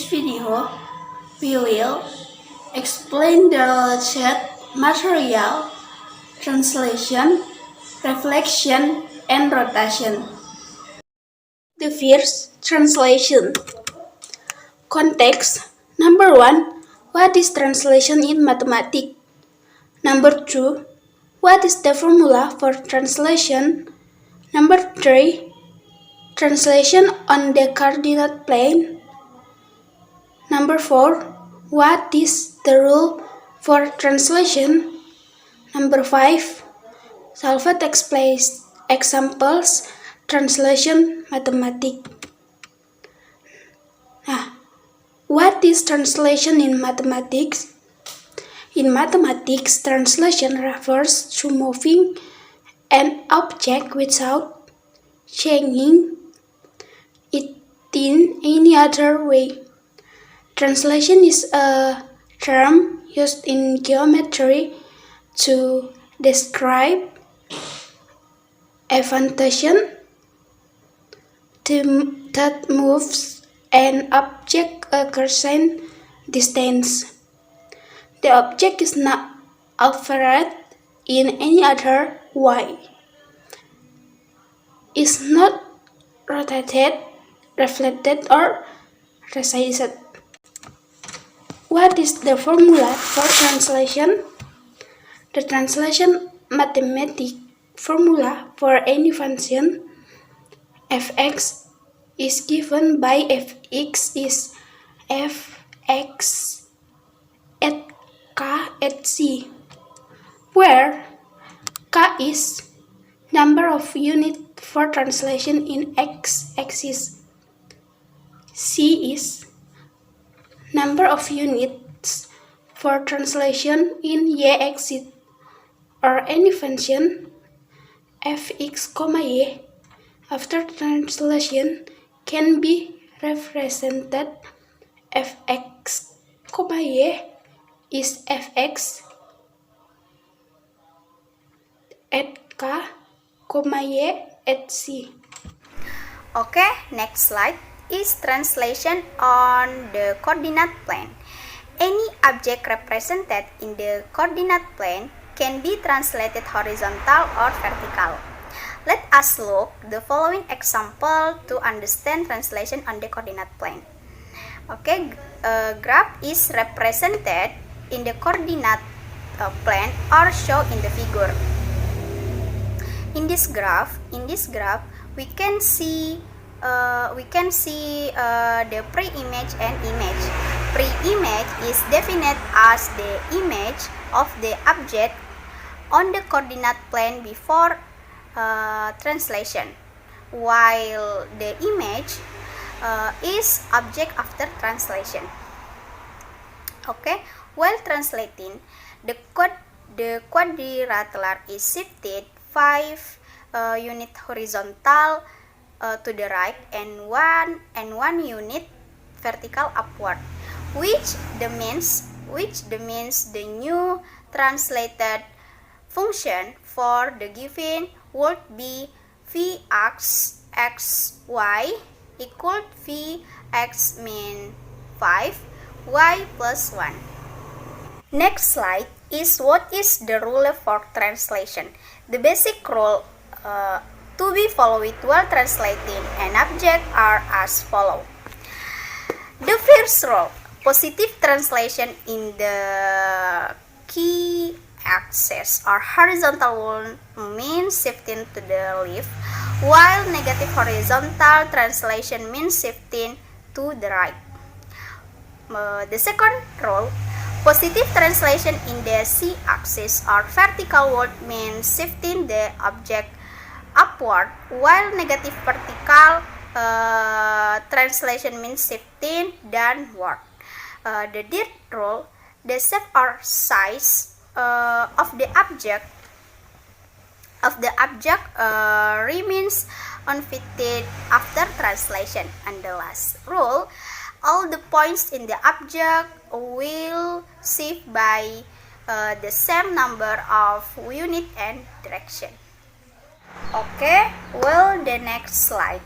video, we will explain the related material, translation, reflection, and rotation. The first, translation. Context. Number 1, what is translation in mathematics? Number 2, what is the formula for translation? Number 3, translation on the coordinate plane. Number 4, what is the rule for translation? Number 5, solved examples, translation mathematics. What is translation in mathematics? In mathematics, translation refers to moving an object without changing it in any other way. Translation is a term used in geometry to describe a function that moves an object a certain distance. The object is not altered in any other way. It's not rotated, reflected, or resized. What is the formula for translation? The translation mathematical formula for any function fx is given by fx is fx at k at c, where k is number of units for translation in x-axis, c is number of units for translation in y-axis, or any function fx, y after translation can be represented fx, y is fx at k, y at c. Okay, next slide is translation on the coordinate plane. Any object represented in the coordinate plane can be translated horizontal or vertical. Let us look the following example to understand translation on the coordinate plane. Okay, a graph is represented in the coordinate plane or shown in the figure. In this graph, we can see the pre-image and image. Pre-image is defined as the image of the object on the coordinate plane before translation, while the image is object after translation. Okay, while translating, the quadrilateral is shifted 5 unit horizontal to the right and 1 unit vertical upward, which demeans the new translated function for the given would be Vx xy equal Vx mean 5 y plus 1. Next slide is what is the rule for translation. The basic rule to be followed while translating an object are as follow. The first rule, positive translation in the key axis or horizontal one means shifting to the left, while negative horizontal translation means shifting to the right. The second rule, positive translation in the z-axis or vertical one means shifting the object upward, while negative vertical translation means shifting downward. The third rule, the shape or size of the object remains unfitted after translation. And the last rule, all the points in the object will shift by the same number of unit and direction. Okay, well, the next slide.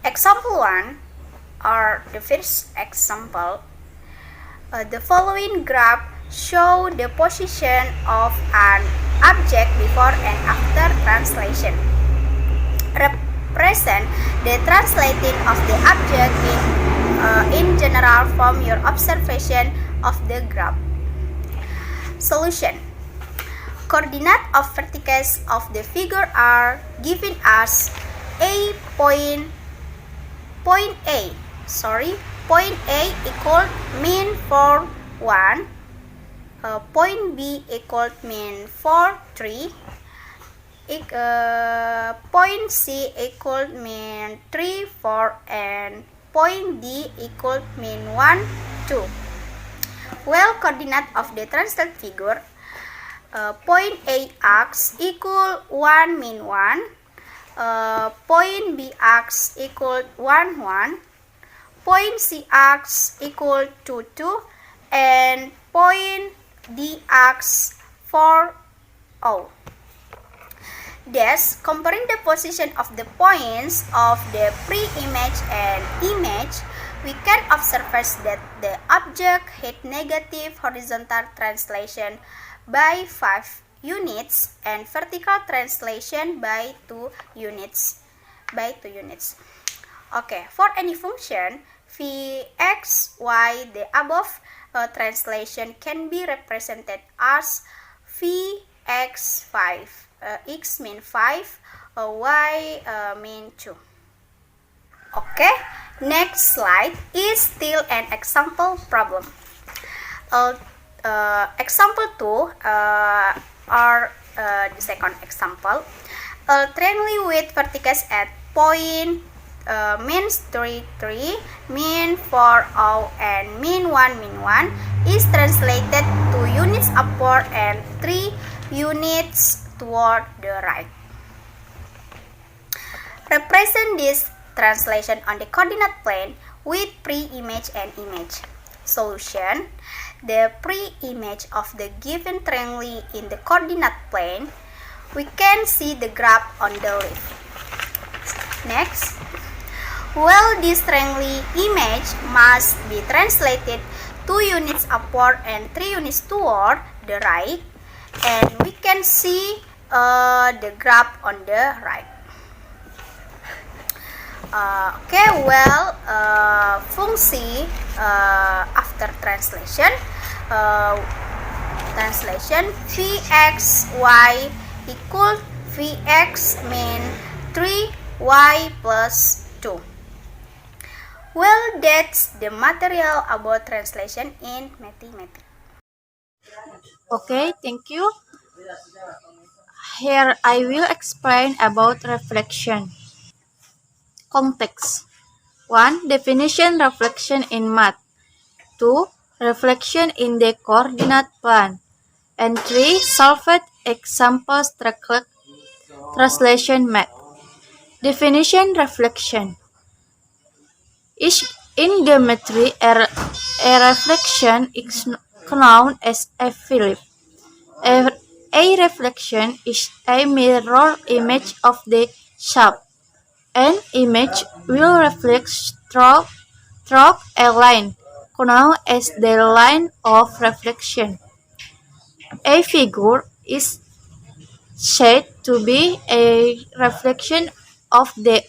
Example 1, are the first example. The following graph show the position of an object before and after translation. Represent the translating of the object in general from your observation of the graph. Solution. Coordinate of vertices of the figure are given as point A equal mean for 1, point B equal mean for 3, point C equal mean 3, 4, and point D equal mean 1, 2. Well, coordinate of the translated figure, point A x equal 1, mean 1, point B x equal 1, 1, point C x equal to 2, and point D x 4, 0. Thus, comparing the position of the points of the pre-image and image, we can observe that the object had negative horizontal translation by 5 units and vertical translation by 2 units. Okay, for any function Vx, y, the above translation can be represented as Vx5, x mean 5, y mean 2. Okay, next slide is still an example problem. Example 2 are the second example. A triangle with vertices at point mean 3, 3, mean 4, 0, and mean 1, mean 1 is translated 2 units upward and 3 units toward the right. Represent this translation on the coordinate plane with pre-image and image. Solution. The pre-image of the given triangle in the coordinate plane, we can see the graph on the left. Next. Well, this triangle image must be translated 2 units upward and 3 units toward the right, and we can see the graph on the right. Fungsi after translation, Vxy equal Vx mean 3y plus 2. Well, that's the material about translation in mathematics. Okay, thank you. Here I will explain about reflection. Context. 1. Definition reflection in math. 2. Reflection in the coordinate plane. And 3. Solved examples translation math. Definition reflection. In geometry, a reflection is known as a flip. A reflection is a mirror image of the shape. An image will reflect through a line, known as the line of reflection. A figure is said to be a reflection of the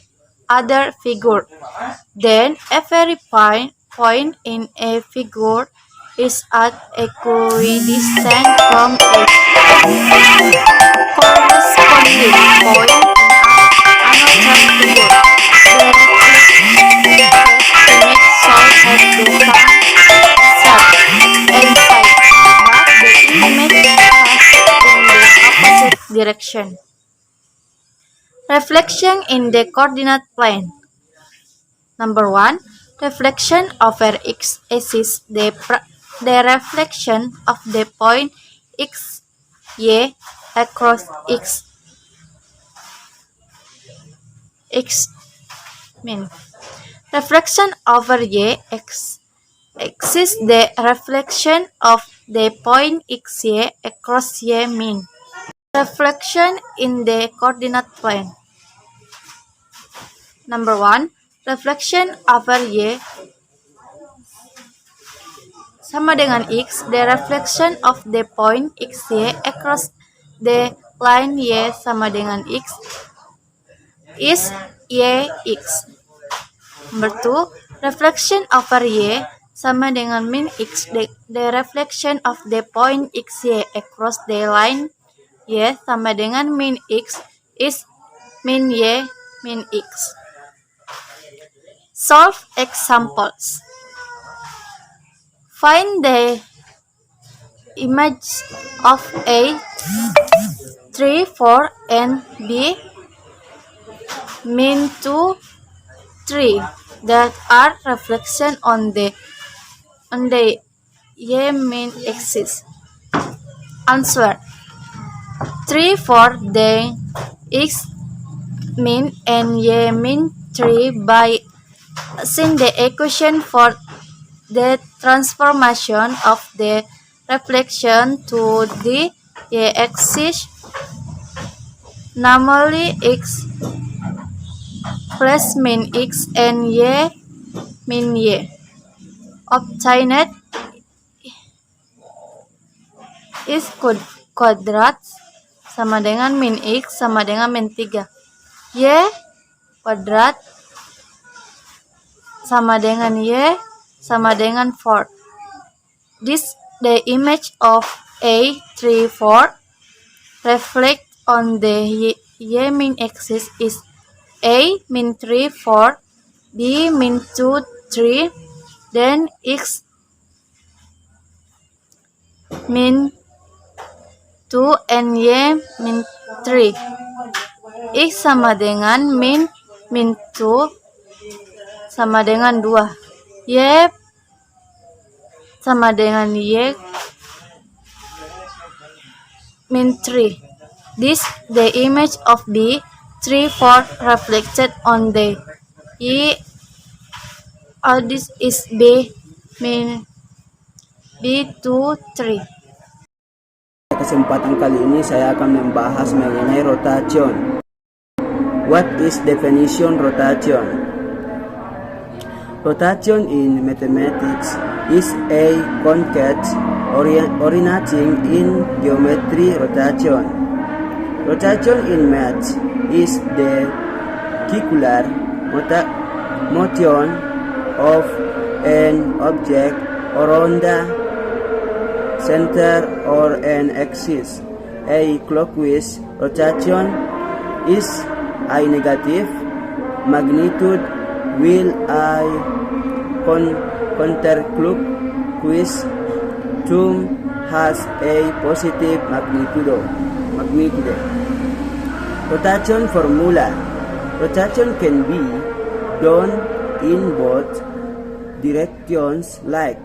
other figure. Then every point in a figure is at equidistant from a corresponding point in another figure. The reflected image should have the same shape and size, but the image passes in the opposite direction. Reflection in the coordinate plane. Number 1. Reflection over x axis. The reflection of the point x, y across x mean. Reflection over y axis. The reflection of the point x, y across y mean. Reflection in the coordinate plane. Number 1. reflection over Y sama dengan X, the reflection of the point XY across the line Y sama dengan X is YX. Number 2, reflection over Y sama dengan min X, the reflection of the point XY across the line Y sama dengan min X is min Y min X. Solve examples. Find the image of A, 3, 4 and B, min 2, 3 that are reflection on the Y min axis. Answer 3, 4 then X min and Y min 3 by using the equation for the transformation of the reflection to the y-axis, namely X plus min X and Y min Y. Obtained is kuadrat sama dengan min X sama dengan min 3. Y kuadrat sama dengan Y sama dengan 4. This the image of A 3 4 reflect on the Y min axis is A min 3 4, B min 2 3, then X min 2 and Y min 3. X sama dengan min 2 sama dengan 2. Y sama dengan Y min 3. This the image of B 3 4 reflected on the Y. This is B min B 2 3. Kesempatan kali ini saya akan membahas mengenai rotation. What is definition rotation? Rotation in mathematics is a concept originating in geometry rotation. Rotation in math is the circular motion of an object around the center or an axis. A clockwise rotation is a negative magnitude, while a counterclockwise term has a positive magnitude. Rotation formula. Rotation can be done in both directions like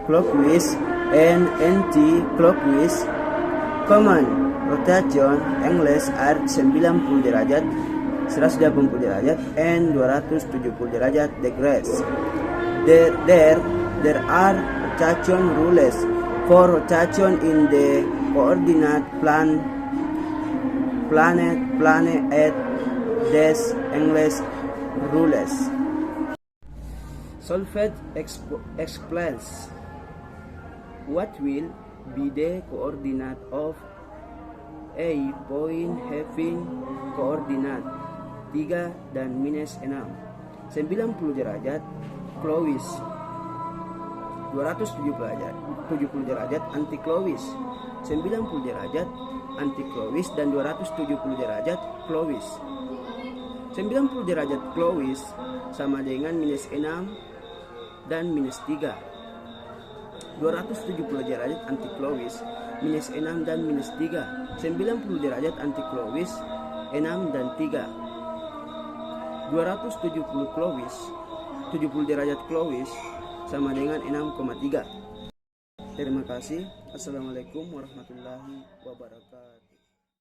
clockwise and anti-clockwise. Common rotation English are 90 derajat, 180 derajat, and 270 derajat degrees. There are rotation rules for rotation in the coordinate plane at this English rules. Solved explains what will be the coordinate of a point having coordinate 3 dan minus 6. 90 derajat clockwise, 270 derajat anti-clockwise, 90 derajat anti-clockwise dan 270 derajat clockwise. 90 derajat clockwise sama dengan minus 6 dan minus 3. 270 derajat anti-clockwise minus 6 dan minus 3. 90 derajat anti-clockwise 6 dan 3. 270 clockwise 70 derajat clockwise sama dengan 6,3. Terima kasih. Assalamualaikum warahmatullahi wabarakatuh.